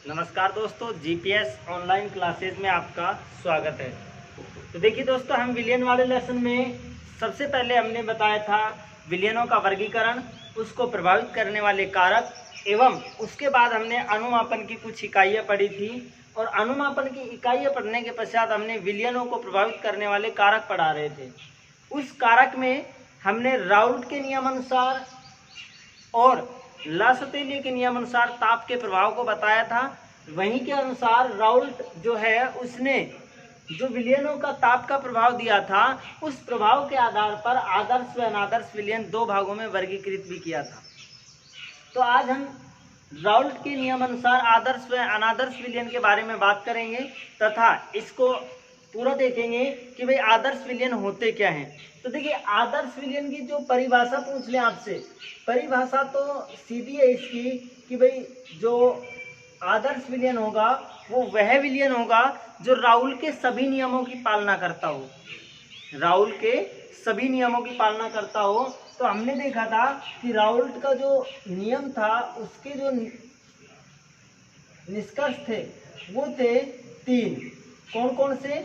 नमस्कार दोस्तों, GPS online classes में आपका स्वागत है। तो देखिए दोस्तों, हम विलयन वाले लेसन में सबसे पहले हमने बताया था विलयनों का वर्गीकरण, उसको प्रभावित करने वाले कारक एवं उसके बाद हमने अनुमापन की कुछ इकाइयाँ पढ़ी थी और अनुमापन की इकाइयाँ पढ़ने के पश्चात हमने विलयनों को प्रभावित करने वाले कारक पढ़ा रहे थे। उस कारक में हमने राउल्ट के नियमानुसार और लासतेलिय के नियमानुसार ताप के प्रभाव को बताया था। वहीं के अनुसार राउल्ट जो है उसने जो विलयनों का ताप का प्रभाव दिया था, उस प्रभाव के आधार पर आदर्श व अनादर्श विलयन दो भागों में वर्गीकृत भी किया था। तो आज हम राउल्ट के नियमानुसार आदर्श व अनादर्श विलयन के बारे में बात करेंगे तथा इसको पूरा देखेंगे कि भाई आदर्श विलयन होते क्या हैं। तो देखिए, आदर्श विलयन की जो परिभाषा पूछ लें आपसे, परिभाषा तो सीधी है इसकी कि भाई जो आदर्श विलयन होगा वो वह विलयन होगा जो राउल्ट के सभी नियमों की पालना करता हो। राउल्ट के सभी नियमों की पालना करता हो। तो हमने देखा था कि राउल्ट का जो नियम था उसके जो निष्कर्ष थे वो थे 3। कौन कौन से?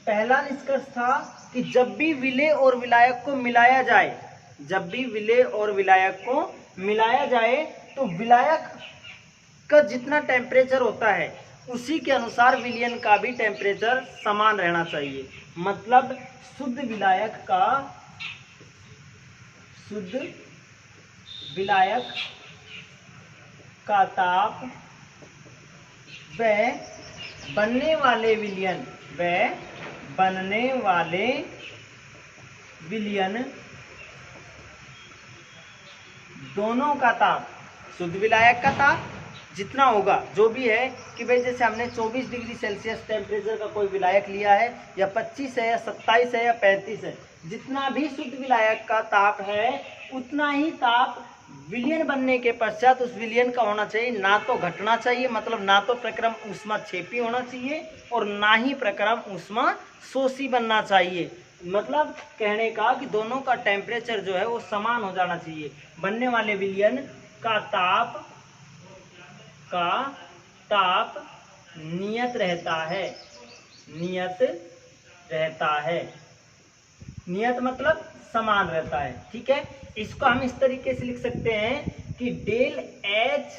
पहला निष्कर्ष था कि जब भी विलेय और विलायक को मिलाया जाए, जब भी विलेय और विलायक को मिलाया जाए तो विलायक का जितना टेम्परेचर होता है उसी के अनुसार विलयन का भी टेम्परेचर समान रहना चाहिए। मतलब शुद्ध विलायक का ताप व बनने वाले विलयन दोनों का ताप, शुद्ध विलायक का ताप जितना होगा, जो भी है कि भाई जैसे हमने 24 डिग्री सेल्सियस टेम्परेचर का कोई विलायक लिया है या 25 है या 27 है या 35 है, जितना भी शुद्ध विलायक का ताप है उतना ही ताप विलयन बनने के पश्चात उस विलयन का होना चाहिए। ना तो घटना चाहिए, मतलब ना तो प्रक्रम ऊष्मा क्षेपी होना चाहिए और ना ही प्रक्रम ऊष्मा शोषी बनना चाहिए। मतलब कहने का कि दोनों का टेम्परेचर जो है वो समान हो जाना चाहिए। बनने वाले विलयन का ताप नियत रहता है। नियत मतलब समान रहता है। ठीक है, इसको हम इस तरीके से लिख सकते हैं कि डेल एच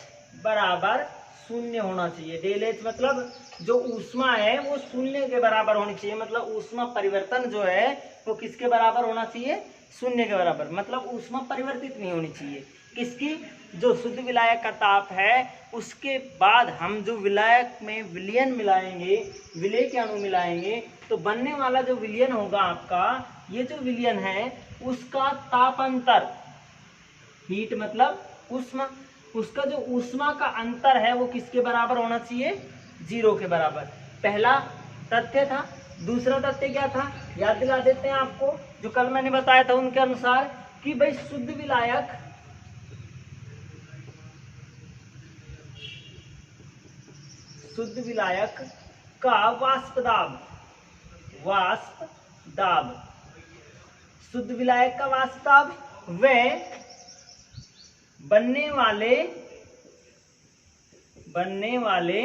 बराबर शून्य होना चाहिए। डेल एच मतलब जो ऊष्मा है वो शून्य के बराबर होनी चाहिए। मतलब ऊष्मा परिवर्तन जो है वो किसके बराबर होना चाहिए? शून्य के बराबर। मतलब ऊष्मा परिवर्तित नहीं होनी चाहिए। किसकी? जो शुद्ध विलायक का ताप है उसके बाद हम जो विलायक में विलयन मिलाएंगे, विलेय के अणु मिलाएंगे, तो बनने वाला जो विलयन होगा आपका, ये जो विलयन है उसका तापांतर, हीट मतलब ऊष्मा, उसका जो ऊष्मा का अंतर है वो किसके बराबर होना चाहिए? 0 के बराबर। पहला तथ्य था। दूसरा तथ्य क्या था? याद दिला देते हैं आपको, जो कल मैंने बताया था उनके अनुसार कि भाई शुद्ध विलायक का वाष्प दाब, शुद्ध विलायक का वाष्प दाब व बनने वाले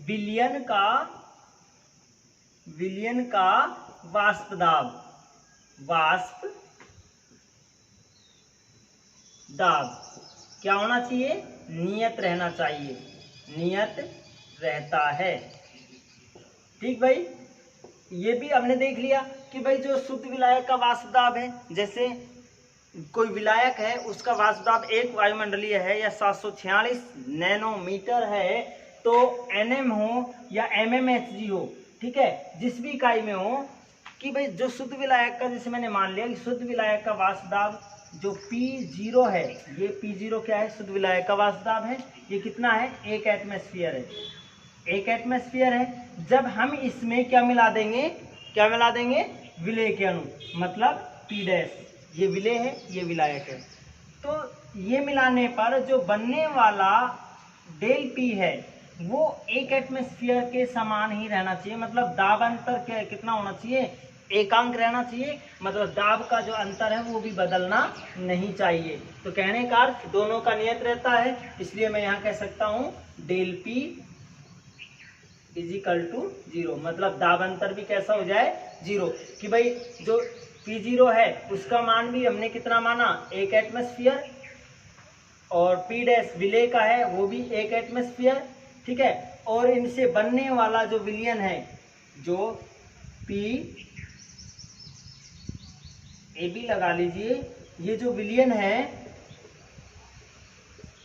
विलयन का वाष्प दाब क्या होना चाहिए? नियत रहना चाहिए। नियत रहता है। ठीक भाई, ये भी हमने देख लिया कि भाई जो शुद्ध विलायक का वाष्प दाब है, जैसे कोई विलायक है उसका वाष्प दाब 1 वायुमंडलीय है या 746 नैनोमीटर है, तो nm हो या mmHg हो, ठीक है, जिस भी इकाई में हो, कि भाई जो शुद्ध विलायक का, जैसे मैंने मान लिया कि शुद्ध विलायक का वाष्प दाब जो P0 है, ये P0 क्या है? शुद्ध विलायक का वाष्प दाब है। ये कितना है? 1 एटमॉस्फेयर है। 1 एटमॉस्फेयर है। जब हम इसमें क्या मिला देंगे? विलेय के अणु, मतलब P', ये विलेय है, ये विलायक है। तो ये मिलाने पर जो बनने वाला डेल P है वो 1 एटमॉस्फेयर के समान ही रहना चाहिए। मतलब दाब अंतर कितना होना चाहिए? एकांक रहना चाहिए। मतलब दाब का जो अंतर है वो भी बदलना नहीं चाहिए। तो कहने का अर्थ दोनों का नियत रहता है, इसलिए मैं यहाँ कह सकता हूँ del P is equal to 0, मतलब दाब अंतर भी कैसा हो जाए 0, कि भाई जो P0 है उसका मान भी हमने कितना माना 1 एटमॉस्फेयर, और P डैश विलय का है वो भी 1 एटमॉस्फेयर, ठीक है। और इनसे बनने वाला जो विलयन है, जो P ए भी लगा लीजिए, ये जो विलयन है,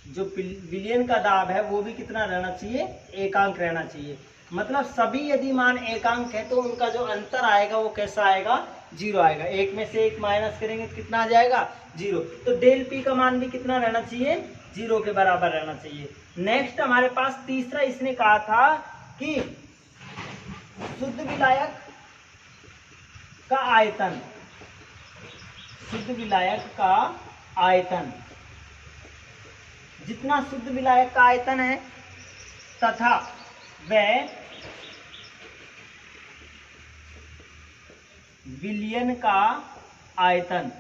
जो विलयन का दाब है वो भी कितना रहना चाहिए, एकांक रहना चाहिए। मतलब सभी यदि मान एकांक है तो उनका जो अंतर आएगा वो कैसा आएगा, 0 आएगा। एक में से एक माइनस करेंगे तो कितना आ जाएगा, 0। तो डेल पी का मान भी कितना रहना चाहिए, 0 के बराबर रहना चाहिए। नेक्स्ट हमारे पास तीसरा इसने कहा था कि शुद्ध विलायक का आयतन, शुद्ध विलायक का आयतन, जितना शुद्ध विलायक का आयतन है तथा वह विलयन का आयतन,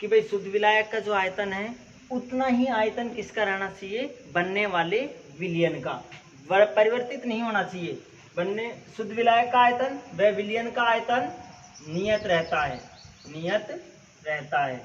कि भाई शुद्ध विलायक का जो आयतन है उतना ही आयतन किसका रहना चाहिए, बनने वाले विलयन का, परिवर्तित नहीं होना चाहिए। बनने शुद्ध विलायक का आयतन वह विलयन का आयतन नियत रहता है, नियत रहता है।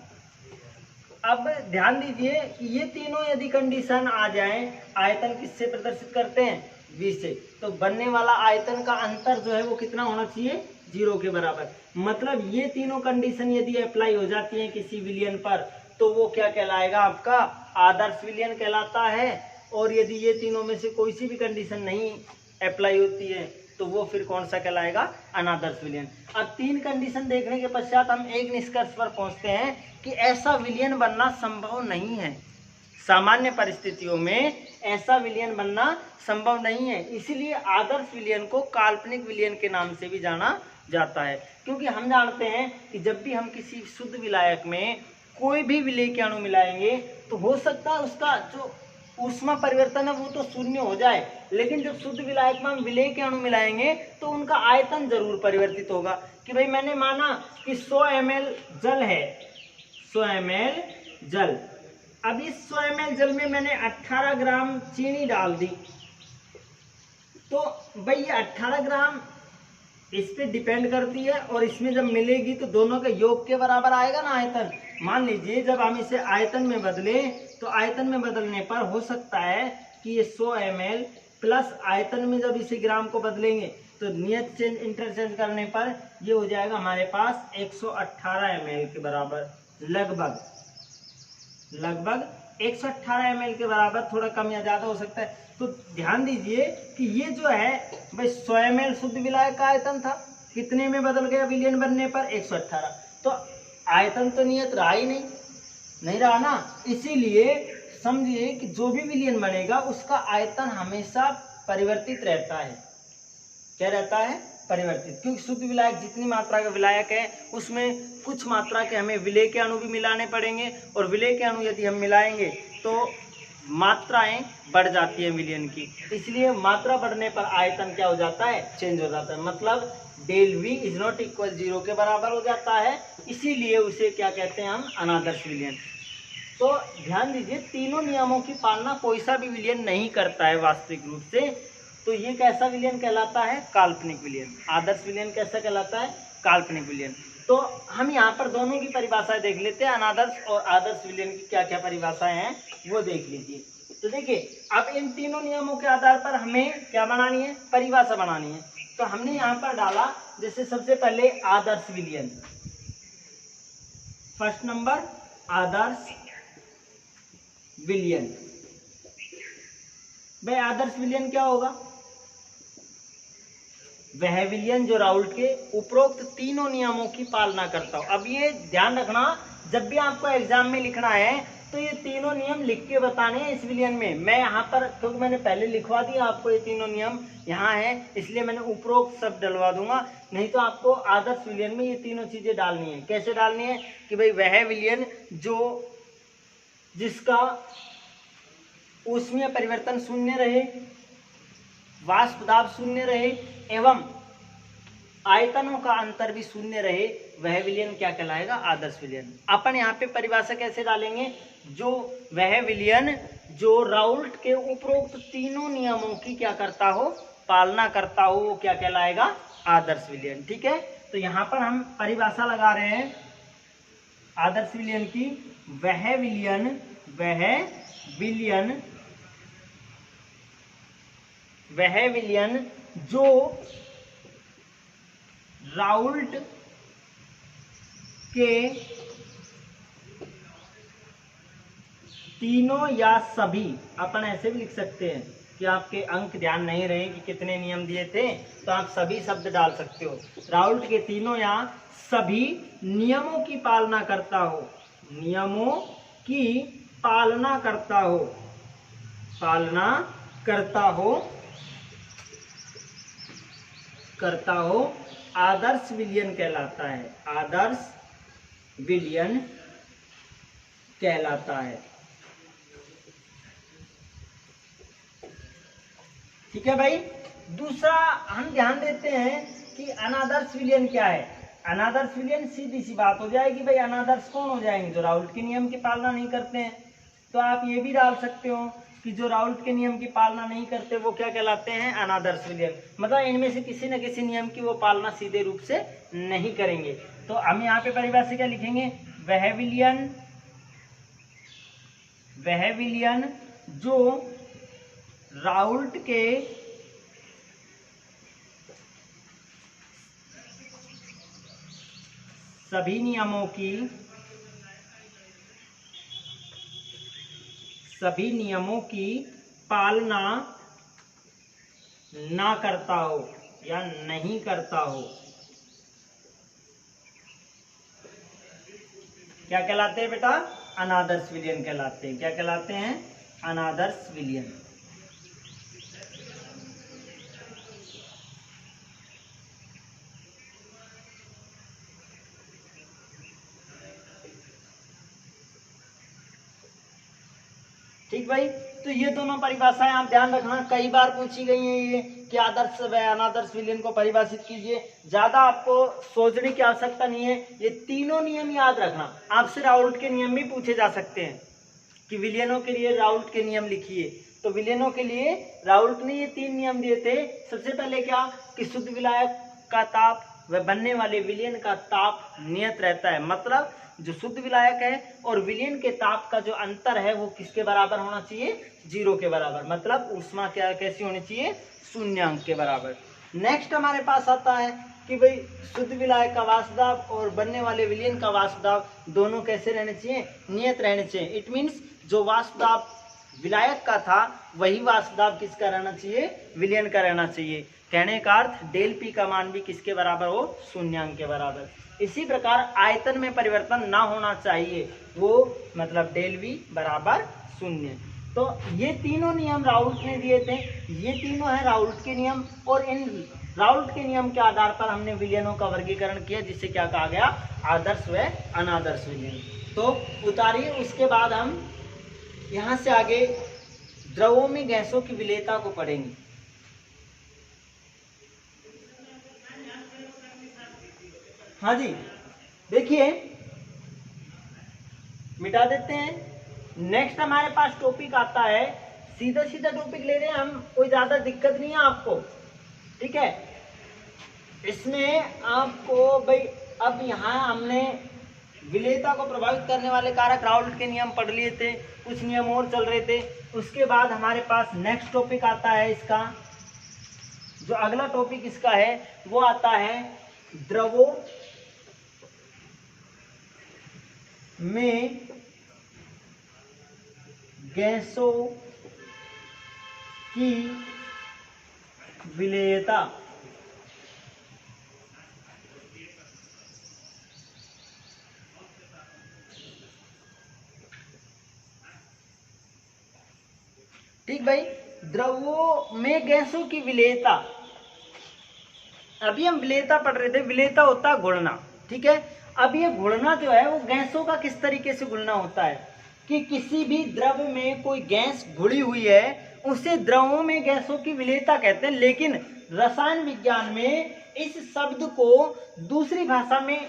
अब ध्यान दीजिए कि ये तीनों यदि कंडीशन आ जाएं, आयतन किससे प्रदर्शित करते हैं, v से, तो बनने वाला आयतन का अंतर जो है वो कितना होना चाहिए, 0 के बराबर। मतलब ये तीनों कंडीशन यदि अप्लाई हो जाती हैं किसी विलयन पर तो वो क्या कहलाएगा, आपका आदर्श विलयन कहलाता है। और यदि ये तीनों में से कोई सी भी कंडीशन नहीं अप्लाई होती है तो वो फिर कौन सा कहलाएगा, अनादर्श विलयन। अब 3 कंडीशन देखने के पश्चात हम एक निष्कर्ष पर पहुंचते हैं कि ऐसा विलयन बनना संभव नहीं है, सामान्य परिस्थितियों में ऐसा विलयन बनना संभव नहीं है। इसीलिए आदर्श विलयन को काल्पनिक विलयन के नाम से भी जाना जाता है, क्योंकि हम जानते हैं कि जब भी हम किसी शुद्ध विलायक में कोई भी विलेय के अणु मिलाएंगे तो हो सकता है उसका जो ऊष्मा परिवर्तन है वो तो शून्य हो जाए, लेकिन जब शुद्ध विलायक में हम विलेय के अणु मिलाएंगे तो उनका आयतन जरूर परिवर्तित होगा। कि भाई मैंने माना कि 100 ml जल है, 100 ml जल, अब इस 100 ml जल में मैंने 18 ग्राम चीनी डाल दी, तो भाई ये 18 ग्राम इस पे डिपेंड करती है, और इसमें जब मिलेगी तो दोनों के योग के बराबर आएगा ना आयतन। मान लीजिए जब हम इसे आयतन में बदलें तो आयतन में बदलने पर हो सकता है कि ये 100 ml प्लस आयतन में जब इसे ग्राम को बदलेंगे तो नियत चेंज इंटरचेंज करने पर ये हो जाएगा हमारे पास 118 ml के बराबर, लगभग 118 ml के बराबर, थोड़ा कम या ज़्यादा हो सकता है। तो ध्यान दीजिए कि ये जो है भाई 100 ml शुद्ध विलायक का आयतन था, कितने में बदल गया विलयन बनने पर, 118। तो आयतन तो नियत रहा ही नहीं रहा ना। इसीलिए समझिए कि जो भी विलयन बनेगा उसका आयतन हमेशा परिवर्तित रहता है। क्या रहता है, परिवर्तित, क्योंकि शुद्ध विलायक जितनी मात्रा का विलायक है उसमें कुछ मात्रा के हमें विलेय के अणु भी मिलाने पड़ेंगे, और विलेय के अणु यदि हम मिलाएंगे तो मात्राएं बढ़ जाती है विलयन की, इसलिए मात्रा बढ़ने पर आयतन क्या हो जाता है, चेंज हो जाता है। मतलब del V is not equal 0 के बराबर हो जाता है, इसीलिए उसे क्या कहते हैं हम, अनादर्श विलयन। तो ध्यान दीजिए तीनों नियमों की पालना कोई सा भी विलयन नहीं करता है वास्तविक रूप से, तो ये कैसा विलयन कहलाता है, काल्पनिक विलयन। आदर्श विलयन कैसा कहलाता है, काल्पनिक विलयन। तो हम यहाँ पर दोनों की परिभाषाएं देख लेते हैं, अनादर्श और आदर्श विलयन की क्या क्या परिभाषाएं हैं वो देख लीजिए। तो देखिए अब इन तीनों नियमों के आधार पर हमें क्या बनानी है, परिभाषा बनानी है। तो हमने यहाँ पर डाला जैसे सबसे पहले आदर्श विलयन, फर्स्ट नंबर आदर्श विलयन। भाई आदर्श विलयन क्या होगा, वह विलयन जो राउल्ट के उपरोक्त तीनों नियमों की पालना करता हो। अब ये ध्यान रखना, जब भी आपको एग्जाम में लिखना है तो ये तीनों नियम लिख के बताने हैं इस विलयन में। मैं यहाँ पर क्योंकि मैंने पहले लिखवा दिया आपको, ये तीनों नियम यहाँ है इसलिए मैंने उपरोक्त शब्द डलवा दूंगा, नहीं तो आपको आदर्श विलयन में ये तीनों चीजें डालनी है। कैसे डालनी है कि भाई वह विलयन जो जिसका ऊष्मीय परिवर्तन शून्य रहे, वाष्प दाब शून्य रहे, एवं आयतनों का अंतर भी शून्य रहे, वह विलयन क्या कहलाएगा? आदर्श विलयन। अपन यहाँ पे परिभाषा कैसे डालेंगे? जो वह विलयन जो राउल्ट के उपरोक्त तीनों नियमों की क्या करता हो? पालना करता हो, वो क्या कहलाएगा? आदर्श विलयन। ठीक है, तो यहाँ पर हम परिभाषा लगा रहे हैं आदर्श विलयन की। वह विलयन जो राउल्ट के तीनों या सभी, अपन ऐसे भी लिख सकते हैं कि आपके अंक ध्यान नहीं रहे कि कितने नियम दिए थे, तो आप सभी शब्द डाल सकते हो। राउल्ट के तीनों या सभी नियमों की पालना करता हो, नियमों की पालना करता हो, आदर्श विलयन कहलाता है। आदर्श विलयन कहलाता है। ठीक है भाई। दूसरा हम ध्यान देते हैं कि अनादर्श विलयन क्या है। अनादर्श विलयन सीधी सी बात हो जाएगी भाई, अनादर्श कौन हो जाएंगे? जो राउल्ट के नियम की पालना नहीं करते हैं। तो आप ये भी डाल सकते हो कि जो राउल्ट के नियम की पालना नहीं करते वो क्या कहलाते हैं? अनादर्श विलयन। मतलब इनमें से किसी न किसी नियम की वो पालना सीधे रूप से नहीं करेंगे। तो हम यहाँ पे परिभाषा क्या लिखेंगे? वह विलयन जो राउल्ट के सभी नियमों की पालना ना करता हो या नहीं करता हो, क्या कहलाते हैं बेटा? अनादर्श विलयन कहलाते हैं। क्या कहलाते हैं? अनादर्श विलयन। ठीक भाई, तो ये दोनों परिभाषाएं आप ध्यान रखना, कई बार पूछी गई हैं ये कि आदर्श व अनादर्श विलयन को परिभाषित कीजिए। ज्यादा आपको सोचने की आवश्यकता नहीं है, ये तीनों नियम याद रखना। आपसे राउल्ट के नियम भी पूछे जा सकते हैं कि विलयनों के लिए राउल्ट के नियम लिखिए। तो विलयनों के लिए राउल्ट ने ये 3 नियम दिए थे। सबसे पहले क्या कि शुद्ध विलायक का ताप व बनने वाले विलयन का ताप नियत रहता है। मतलब जो शुद्ध विलायक है और विलयन के ताप का जो अंतर है वो किसके बराबर होना चाहिए? 0 के बराबर। मतलब ऊष्मा क्या कैसी होनी चाहिए? शून्याङ्क के बराबर। नेक्स्ट हमारे पास आता है कि भाई शुद्ध विलायक का वाष्प दाब और बनने वाले विलयन का वाष्प दाब दोनों कैसे रहने चाहिए? नियत रहने चाहिए। इट मीन्स जो वाष्प दाब विलायक का था वही वाष्प दाब किसका रहना चाहिए? विलयन का रहना चाहिए। कहने का अर्थ डेल पी का मान भी किसके बराबर हो? शून्याङ्क के बराबर। इसी प्रकार आयतन में परिवर्तन ना होना चाहिए, वो मतलब डेल वी बराबर 0। तो ये तीनों नियम राउल्ट ने दिए थे। ये तीनों है राउल्ट के नियम, और इन राउल्ट के नियम के आधार पर हमने विलयनों का वर्गीकरण किया, जिससे क्या कहा गया? आदर्श व अनादर्श विलयन। तो उतारिए। उसके बाद हम यहाँ से आगे द्रवों में गैसों की विलेयता को पढ़ेंगे। हाँ जी, देखिए मिटा देते हैं। नेक्स्ट हमारे पास टॉपिक आता है, सीधा सीधा टॉपिक ले रहे हैं हम, कोई ज्यादा दिक्कत नहीं है आपको। ठीक है, इसमें आपको भाई अब यहाँ हमने विलेयता को प्रभावित करने वाले कारक राउल्ट के नियम पढ़ लिए थे, कुछ नियम और चल रहे थे। उसके बाद हमारे पास नेक्स्ट टॉपिक आता है इसका, जो अगला टॉपिक इसका है वो आता है द्रवों में गैसों की विलेयता। ठीक भाई, द्रवों में गैसों की विलेयता। अभी हम विलेयता पढ़ रहे थे, विलेयता होता है घुलना। ठीक है, अब ये घुलना जो है वो गैसों का किस तरीके से घुलना होता है कि किसी भी द्रव में कोई गैस घुली हुई है उसे द्रवों में गैसों की विलेयता कहते हैं। लेकिन रसायन विज्ञान में इस शब्द को दूसरी भाषा में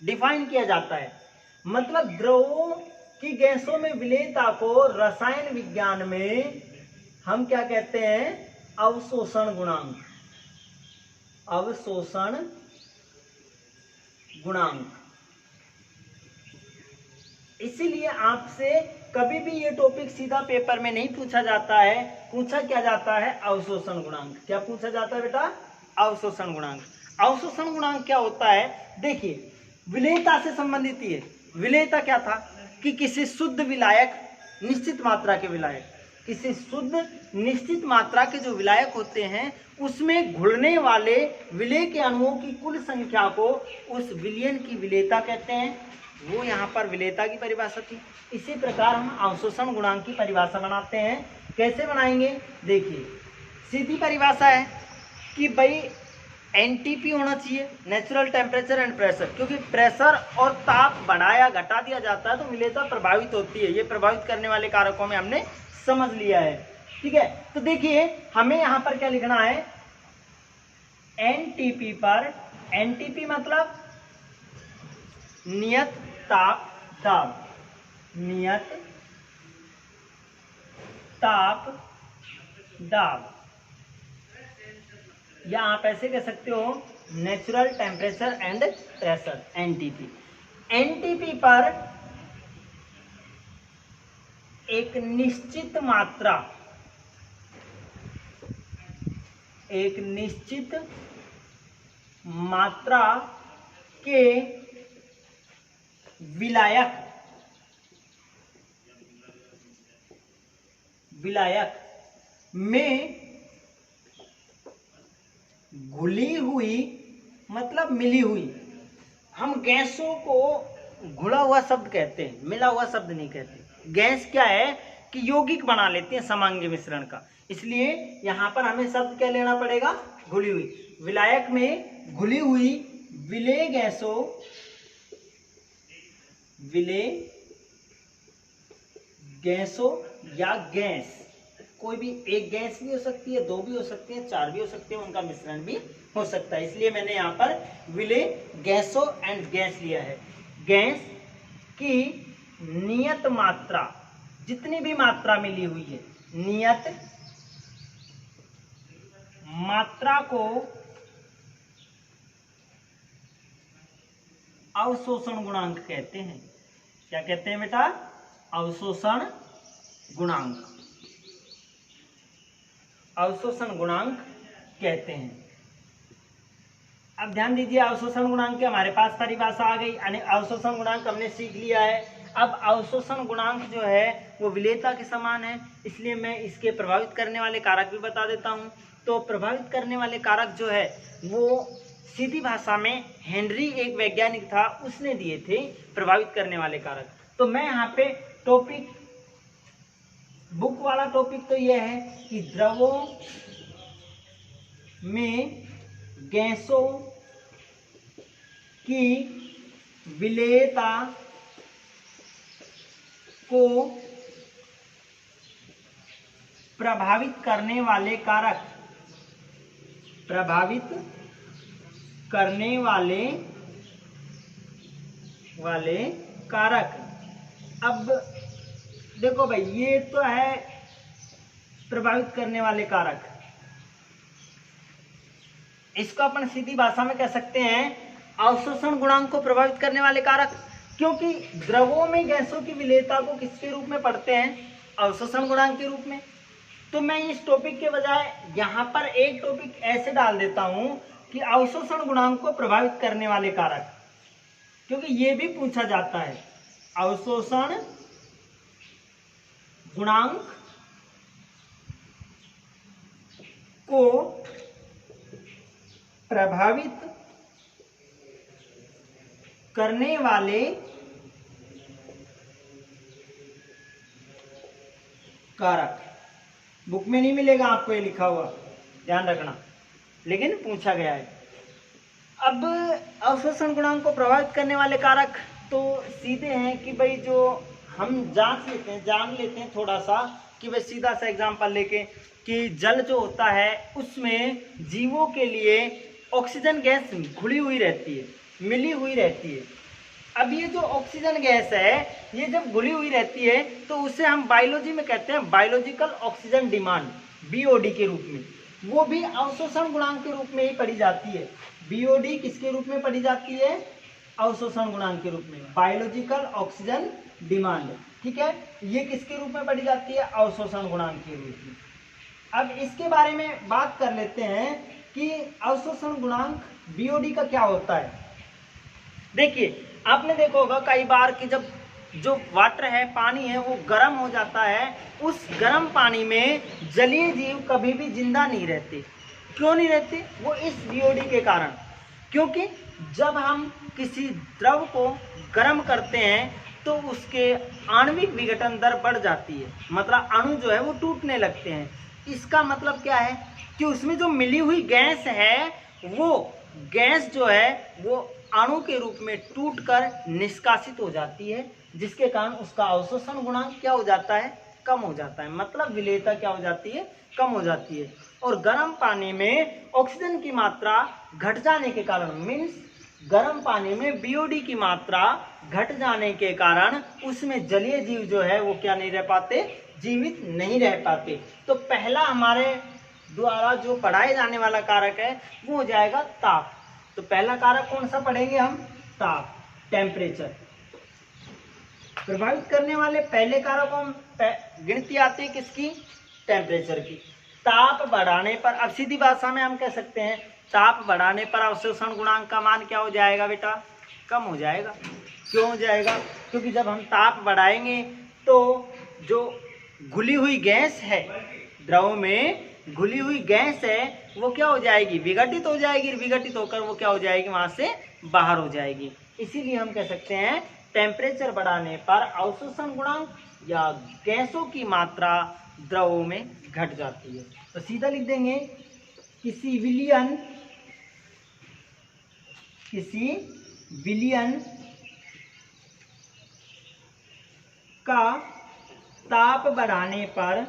डिफाइन किया जाता है। मतलब द्रवों की गैसों में विलेयता को रसायन विज्ञान में हम क्या कहते हैं? अवशोषण गुणांक। अवशोषण गुणांक। इसीलिए आपसे कभी भी ये टॉपिक सीधा पेपर में नहीं पूछा जाता है। पूछा क्या जाता है? अवशोषण गुणांक। क्या पूछा जाता है बेटा? अवशोषण गुणांक। अवशोषण गुणांक क्या होता है? देखिए, विलेयता से संबंधित है। विलेयता क्या था कि किसी शुद्ध विलायक, निश्चित मात्रा के विलायक, किसी शुद्ध निश्चित मात्रा के जो विलायक होते हैं उसमें घुलने वाले विलेय के अणुओं की कुल संख्या को उस विलयन की विलेयता कहते हैं। वो यहाँ पर विलेयता की परिभाषा थी। इसी प्रकार हम अवशोषण गुणांक की परिभाषा बनाते हैं। कैसे बनाएंगे? देखिए, सीधी परिभाषा है कि भाई एनटीपी होना चाहिए, नेचुरल टेम्परेचर एंड प्रेशर, क्योंकि प्रेशर और ताप बढ़ाया घटा दिया जाता है तो विलेयता प्रभावित होती है। ये प्रभावित करने वाले कारकों में हमने समझ लिया है। ठीक है, तो देखिए हमें यहाँ पर क्या लिखना है? एनटीपी पर, एनटीपी मतलब नियत ताप दाब, नियत ताप दाब, या आप ऐसे कह सकते हो natural temperature and pressure, NTP. NTP पर एक निश्चित मात्रा, एक निश्चित मात्रा के विलायक, विलायक में घुली हुई मतलब मिली हुई, हम गैसों को घुला हुआ शब्द कहते हैं, मिला हुआ शब्द नहीं कहते। गैस क्या है कि यौगिक बना लेते हैं समांगी मिश्रण का, इसलिए यहां पर हमें शब्द क्या लेना पड़ेगा? घुली हुई। विलायक में घुली हुई विलेय गैसों, विलेय गैसों या गैस, कोई भी एक गैस भी हो सकती है, दो भी हो सकती है, चार भी हो सकते हैं, उनका मिश्रण भी हो सकता है। इसलिए मैंने यहाँ पर विलेय गैसों एंड गैस लिया है। गैस की नियत मात्रा, जितनी भी मात्रा मिली हुई है, नियत मात्रा को अवशोषण गुणांक कहते हैं। क्या कहते हैं बेटा? अवशोषण गुणांक, अवशोषण गुणांक कहते हैं। अब ध्यान दीजिए, अवशोषण गुणांक की हमारे पास परिभाषा आ गई, यानी अवशोषण गुणांक हमने सीख लिया है। अब अवशोषण गुणांक जो है वो विलेयता के समान है, इसलिए मैं इसके प्रभावित करने वाले कारक भी बता देता हूं। तो प्रभावित करने वाले कारक जो है वो सीधी भाषा में हेनरी एक वैज्ञानिक था, उसने दिए थे प्रभावित करने वाले कारक। तो मैं यहाँ पे टॉपिक, बुक वाला टॉपिक तो यह है कि द्रवों में गैसों की विलेयता को प्रभावित करने वाले कारक, प्रभावित करने वाले कारक। अब देखो भाई, ये तो है प्रभावित करने वाले कारक, इसको अपन सीधी भाषा में कह सकते हैं अवशोषण गुणांक को प्रभावित करने वाले कारक, क्योंकि द्रवों में गैसों की विलेयता को किसके रूप में पढ़ते हैं? अवशोषण गुणांक के रूप में। तो मैं इस टॉपिक के बजाय यहाँ पर एक टॉपिक ऐसे डाल देता हूं कि अवशोषण गुणांक को प्रभावित करने वाले कारक, क्योंकि ये भी पूछा जाता है। अवशोषण गुणांक को प्रभावित करने वाले कारक। बुक में नहीं मिलेगा आपको ये लिखा हुआ, ध्यान रखना, लेकिन पूछा गया है। अब अवशोषण गुणांक को प्रभावित करने वाले कारक तो सीधे हैं कि भाई जो हम जान लेते हैं थोड़ा सा, कि भाई सीधा सा एग्जांपल लेके कि जल जो होता है उसमें जीवों के लिए ऑक्सीजन गैस घुली हुई रहती है, मिली हुई रहती है। अब ये जो ऑक्सीजन गैस है, ये जब घुली हुई रहती है तो उसे हम बायोलॉजी में कहते हैं बायोलॉजिकल ऑक्सीजन डिमांड, बीओडी के रूप में। वो भी अवशोषण गुणांक के रूप में ही पढ़ी जाती है। बीओडी किसके रूप में पढ़ी जाती है? अवशोषण गुणांक के रूप में, बायोलॉजिकल ऑक्सीजन डिमांड। ठीक है, ये किसके रूप में पढ़ी जाती है? अवशोषण गुणांक के रूप में। अब इसके बारे में बात कर लेते हैं कि अवशोषण गुणांक बीओडी का क्या होता है। देखिए, आपने देखा होगा कई बार कि जब जो वाटर है, पानी है, वो गर्म हो जाता है, उस गर्म पानी में जलीय जीव कभी भी जिंदा नहीं रहते। क्यों नहीं रहते? वो इस बीओडी के कारण। क्योंकि जब हम किसी द्रव को गर्म करते हैं तो उसके आणविक विघटन दर बढ़ जाती है, मतलब अणु जो है वो टूटने लगते हैं। इसका मतलब क्या है कि उसमें जो मिली हुई गैस है, वो गैस जो है वो अणु के रूप में टूटकर निष्कासित हो जाती है, जिसके कारण उसका अवशोषण गुणांक क्या हो जाता है? कम हो जाता है। मतलब विलेयता क्या हो जाती है? कम हो जाती है। और गर्म पानी में ऑक्सीजन की मात्रा घट जाने के कारण, मीन्स गर्म पानी में बीओडी की मात्रा घट जाने के कारण उसमें जलीय जीव जो है वो क्या नहीं रह पाते? जीवित नहीं रह पाते। तो पहला हमारे द्वारा जो पढ़ाए जाने वाला कारक है वो हो जाएगा ताप। तो पहला कारक कौन सा पढ़ेंगे हम? ताप, टेम्परेचर। प्रभावित करने वाले पहले कारक हम गिनती आती है किसकी? टेम्परेचर की। ताप बढ़ाने पर, अब सीधी भाषा में हम कह सकते हैं ताप बढ़ाने पर अवशोषण गुणांक का मान क्या हो जाएगा बेटा? कम हो जाएगा। क्यों हो जाएगा? क्योंकि जब हम ताप बढ़ाएंगे तो जो घुली हुई गैस है, द्रव में घुली हुई गैस है, वो क्या हो जाएगी? विघटित हो जाएगी। विघटित होकर वो क्या हो जाएगी? वहां से बाहर हो जाएगी। इसीलिए हम कह सकते हैं टेम्परेचर बढ़ाने पर अवशोषण गुणांक या गैसों की मात्रा द्रवों में घट जाती है। तो सीधा लिख देंगे किसी विलयन का ताप बढ़ाने पर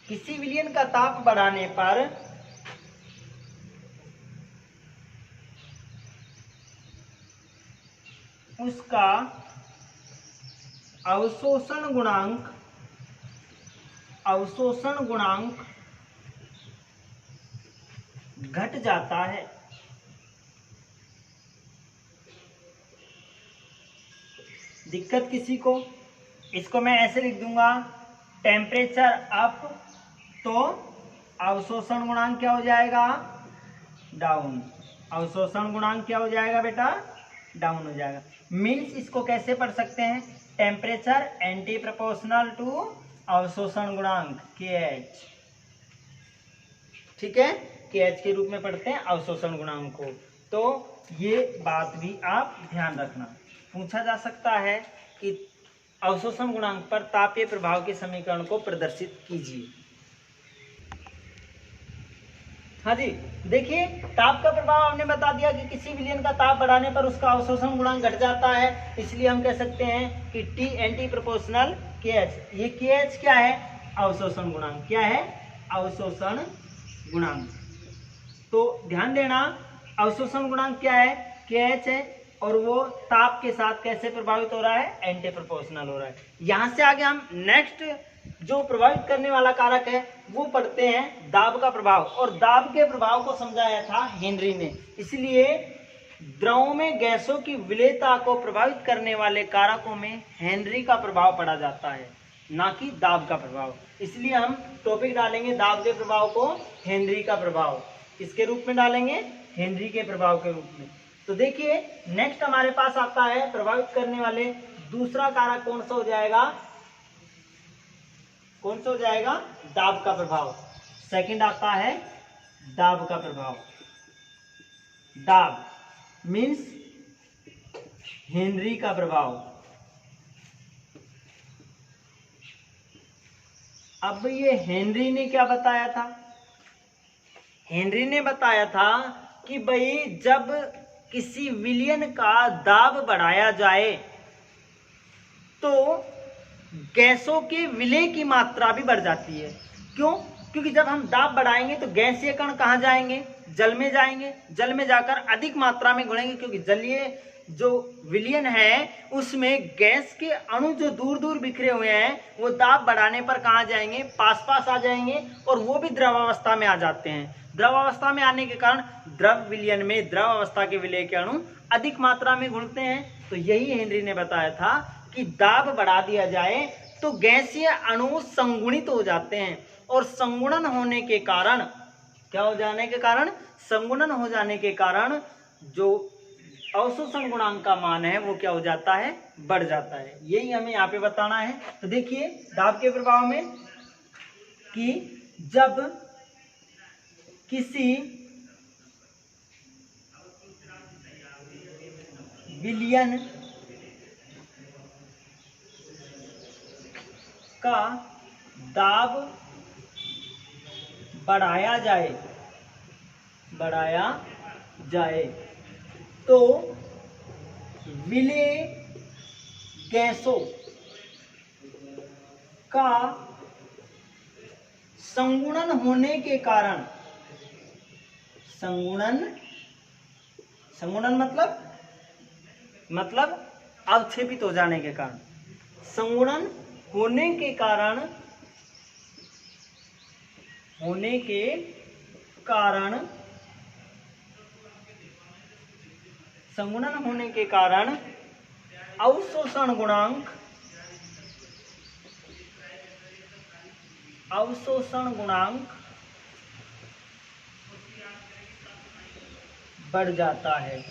किसी विलयन का ताप बढ़ाने पर उसका अवशोषण गुणांक घट जाता है। दिक्कत किसी को? इसको मैं ऐसे लिख दूंगा, टेम्परेचर अप तो अवशोषण गुणांक क्या हो जाएगा? डाउन। अवशोषण गुणांक क्या हो जाएगा बेटा? डाउन हो जाएगा। मीन्स इसको कैसे पढ़ सकते हैं? टेम्परेचर एंटी प्रोपोर्शनल टू अवशोषण गुणांक KH। ठीक है, KH के रूप में पढ़ते हैं अवशोषण गुणांक को। तो ये बात भी आप ध्यान रखना। पूछा जा सकता है कि अवशोषण गुणांक पर तापीय प्रभाव के समीकरण को प्रदर्शित कीजिए। हाँ जी, देखिए ताप का प्रभाव हमने बता दिया कि किसी विलयन का ताप बढ़ाने पर उसका अवशोषण गुणांक घट जाता है। इसलिए हम कह सकते हैं कि T एंटी प्रोपोर्शनल KH। ये KH क्या है? अवशोषण गुणांक। क्या है? अवशोषण गुणांक। तो ध्यान देना, अवशोषण गुणांक क्या है? KH है, और वो ताप के साथ कैसे प्रभावित हो रहा है? एंटी प्रोपोर्शनल हो रहा है। यहां से आगे हम नेक्स्ट जो प्रभावित करने वाला कारक है वो पढ़ते हैं दाब का प्रभाव। और दाब के प्रभाव को समझाया था हेनरी ने। इसलिए द्रवों में गैसों की विलेयता को प्रभावित करने वाले कारकों में हेनरी का प्रभाव पढ़ा जाता है, ना कि दाब का प्रभाव। इसलिए हम टॉपिक डालेंगे दाब के प्रभाव को हेनरी का प्रभाव। किसके रूप में डालेंगे? हेनरी के प्रभाव के रूप में। तो देखिए नेक्स्ट हमारे पास आता है प्रभावित करने वाले दूसरा कारक कौन सा हो जाएगा? कौन सा हो जाएगा? दाब का प्रभाव। सेकंड आता है दाब का प्रभाव। दाब मीन्स हेनरी का प्रभाव। अब ये हेनरी ने क्या बताया था? हेनरी ने बताया था कि भाई जब किसी विलयन का दाब बढ़ाया जाए तो गैसों के विलय की मात्रा भी बढ़ जाती है। क्यों? क्योंकि जब हम दाब बढ़ाएंगे तो गैसीय कण कहाँ जाएंगे, जल में जाएंगे, जल में जाकर अधिक मात्रा में घुलेंगे, क्योंकि जलीय जो विलयन है उसमें गैस के अणु जो दूर दूर बिखरे हुए हैं वो दाब बढ़ाने पर कहाँ जाएंगे, पास पास आ जाएंगे और वो भी द्रवावस्था में आ जाते हैं। द्रवावस्था में आने के कारण द्रव विलयन में द्रव अवस्था के विलय के अणु अधिक मात्रा में घुलते हैं। तो यही हेनरी ने बताया था कि दाब बढ़ा दिया जाए तो गैसीय अणु संगुणित हो जाते हैं और संगुणन होने के कारण क्या हो जाने के कारण, संगुणन हो जाने के कारण जो अवशोषण गुणांक का मान है वो क्या हो जाता है, बढ़ जाता है। यही हमें यहाँ पे बताना है। तो देखिए दाब के प्रभाव में कि जब किसी विलयन का दाब बढ़ाया जाए तो विलय गैसों का संगुणन होने के कारण, संगुणन मतलब अवक्षेपित हो जाने के कारण, संगुणन होने के कारण संगुणन होने के कारण अवशोषण गुणांक बढ़ जाता है।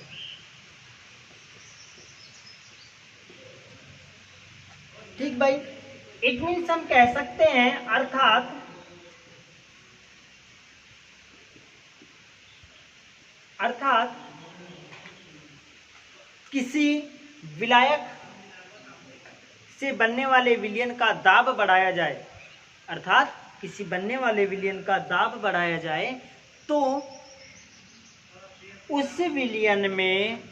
ठीक भाई, इट मीन्स हम कह सकते हैं अर्थात किसी विलायक से बनने वाले विलयन का दाब बढ़ाया जाए, अर्थात किसी बनने वाले विलयन का दाब बढ़ाया जाए तो उस विलयन में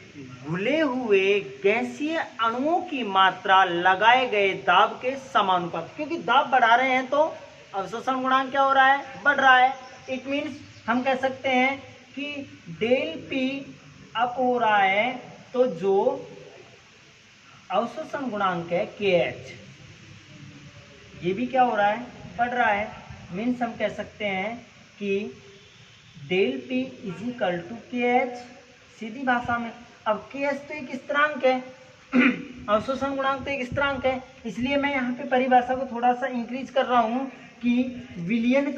घुले हुए गैसीय अणुओं की मात्रा लगाए गए दाब के समानुपात, क्योंकि दाब बढ़ा रहे हैं तो अवशोषण गुणांक क्या हो रहा है, बढ़ रहा है। इट मीन्स हम कह सकते हैं कि डेल पी अप हो रहा है तो जो अवशोषण गुणांक है के एच, ये भी क्या हो रहा है, बढ़ रहा है। मीन्स हम कह सकते हैं कि del P is equal to K H, सीधी भाषा में। अब के एच तो एक स्थिरांक है, अवशोषण गुणांक तो एक स्थिरांक है, इसलिए मैं यहाँ पे परिभाषा को थोड़ा सा इंक्रीज कर रहा हूँ कि विलयन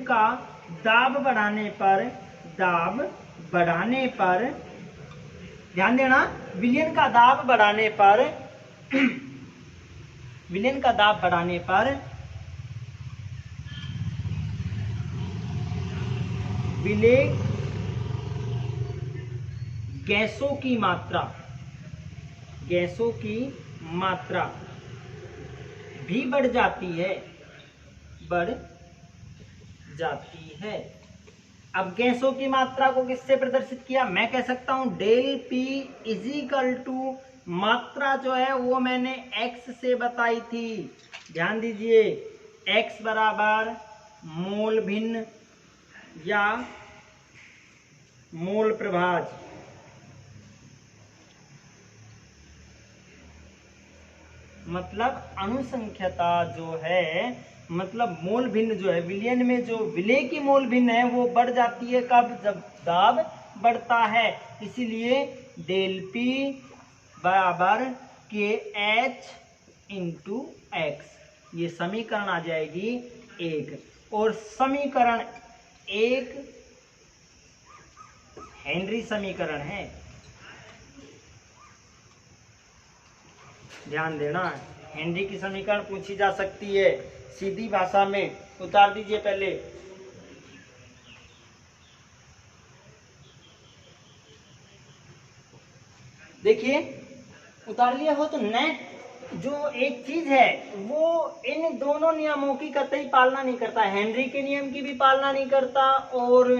का दाब बढ़ाने पर ध्यान देना, विलयन का दाब बढ़ाने पर विलय गैसों की मात्रा भी बढ़ जाती है। अब गैसों की मात्रा को किससे प्रदर्शित किया, मैं कह सकता हूं del P is equal to, मात्रा जो है वो मैंने x से बताई थी, ध्यान दीजिए, x बराबर मोल भिन्न या मोल प्रभाज्य, मतलब अणुसंख्यता जो है, मतलब मोल भिन्न जो है विलयन में, जो विलय की मोल भिन्न है वो बढ़ जाती है कब, जब दाब बढ़ता है। इसीलिए डेल पी बराबर के एच इंटू एक्स, ये समीकरण आ जाएगी 1। और समीकरण 1 हेनरी समीकरण है, ध्यान देना, हेनरी की समीकरण पूछी जा सकती है, सीधी भाषा में उतार दीजिए पहले। देखिए उतार लिया हो तो नेट जो एक चीज है वो इन दोनों नियमों की कतई पालना नहीं करता, हेनरी के नियम की भी पालना नहीं करता और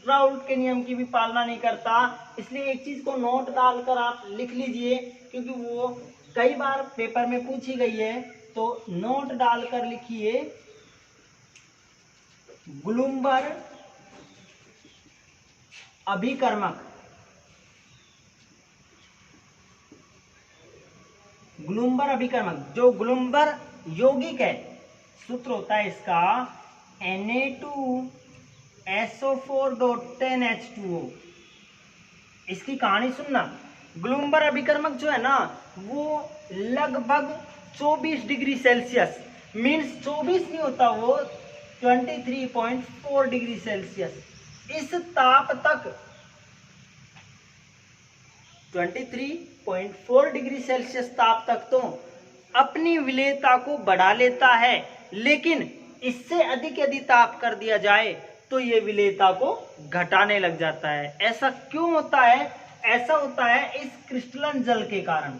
राउल्ट के नियम की भी पालना नहीं करता। इसलिए एक चीज को नोट डालकर आप लिख लीजिए, क्योंकि वो कई बार पेपर में पूछी गई है तो नोट डालकर लिखिए ग्लूम्बर अभिकर्मक। ग्लूम्बर अभिकर्मक, जो ग्लूम्बर यौगिक है, सूत्र होता है इसका Na2SO4.10H2O। इसकी कहानी सुनना। ग्लूम्बर अभिकर्मक जो है ना, वो लगभग 24 डिग्री सेल्सियस, मीन्स 24 नहीं होता वो 23.4 डिग्री सेल्सियस, इस ताप तक 23.4 डिग्री सेल्सियस ताप तक तो अपनी विलेयता को बढ़ा लेता है, लेकिन इससे अधिक यदि ताप कर दिया जाए तो ये विलेयता को घटाने लग जाता है। ऐसा क्यों होता है? ऐसा होता है इस क्रिस्टलन जल के कारण,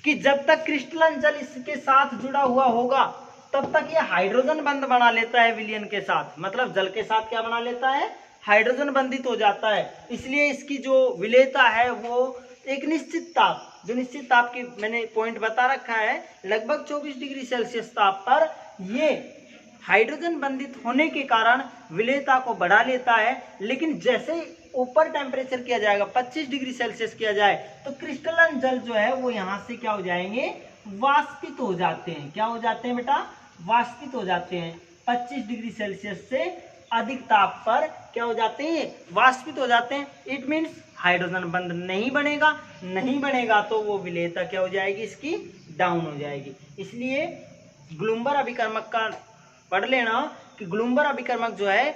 कि जब तक क्रिस्टलन जल इसके साथ जुड़ा हुआ होगा तब तक ये हाइड्रोजन बंध बना लेता है विलयन के साथ। मतलब जल के साथ क्या बना लेता है? हाइड्रोजन बंधित हो जाता है। इसलिए इसकी जो विलेयता है वो एक निश्चित ताप, जो निश्चित ताप की मैंने पॉइंट बता रखा है, लगभग 24 डिग्री सेल्सियस ताप पर ये हाइड्रोजन बंधित होने के कारण विलेयता को बढ़ा लेता है। लेकिन जैसे ऊपर टेम्परेचर किया जाएगा, 25 डिग्री सेल्सियस किया जाए, तो क्रिस्टलन जल जो है वो यहां से क्या हो जाएंगे? वाष्पित हो जाते हैं। क्या हो जाते हैं बेटा? वाष्पित हो जाते हैं। 25 डिग्री सेल्सियस से अधिक ताप पर क्या हो जाते हैं? वाष्पित हो जाते हैं। इट मीन्स हाइड्रोजन बंध नहीं बनेगा, नहीं बनेगा तो वो विलेयता क्या हो जाएगी? इसकी डाउन हो जाएगी। इसलिए ग्लूम्बर अभिकर्मक का पढ़ लेना कि ग्लूम्बर अभिकर्मक जो है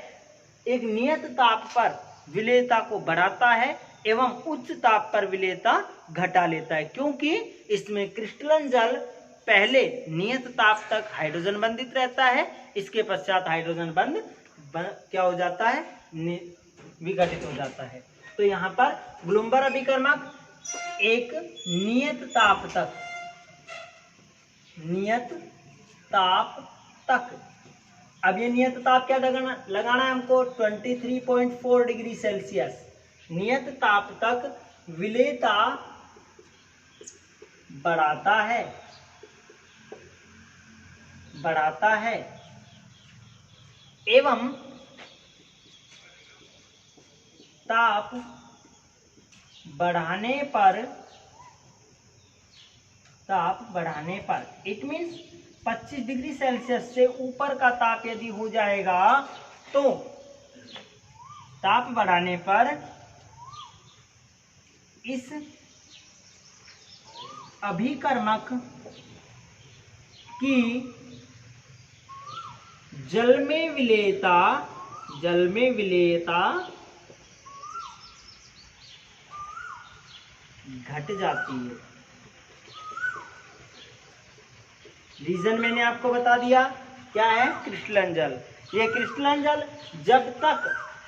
एक नियत ताप पर विलेयता को बढ़ाता है एवं उच्च ताप पर विलेयता घटा लेता है, क्योंकि इसमें क्रिस्टलन जल पहले नियत ताप तक हाइड्रोजन बंधित रहता है, इसके पश्चात हाइड्रोजन बंध क्या हो जाता है? विघटित हो जाता है। तो यहाँ पर ग्लूम्बर अभिकर्मक एक नियत ताप तक, अब ये नियत ताप क्या लगाना है हमको? 23.4 डिग्री सेल्सियस। नियत ताप तक विलेयता बढ़ाता है एवं ताप बढ़ाने पर इट मीन्स 25 डिग्री सेल्सियस से ऊपर का ताप यदि हो जाएगा तो ताप बढ़ाने पर इस अभिकर्मक की जल में विलेयता घट जाती है। रीजन मैंने आपको बता दिया, क्या है? क्रिस्टलन जल। ये क्रिस्टलन जल जब तक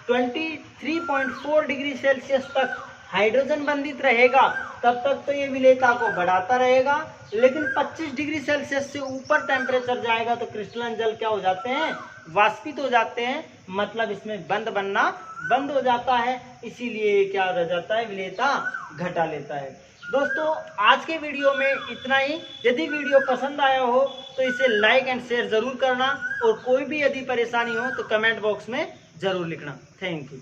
23.4 डिग्री सेल्सियस तक हाइड्रोजन बंधित रहेगा तब तक तो ये विलेयता को बढ़ाता रहेगा, लेकिन 25 डिग्री सेल्सियस से ऊपर टेम्परेचर जाएगा तो क्रिस्टलन जल क्या हो जाते हैं? वाष्पित हो जाते हैं। मतलब इसमें बंध बनना बंद हो जाता है, इसीलिए क्या हो जाता है? विलेयता घटा लेता है। दोस्तों आज के वीडियो में इतना ही। यदि वीडियो पसंद आया हो तो इसे लाइक एंड शेयर जरूर करना, और कोई भी यदि परेशानी हो तो कमेंट बॉक्स में जरूर लिखना। Thank you.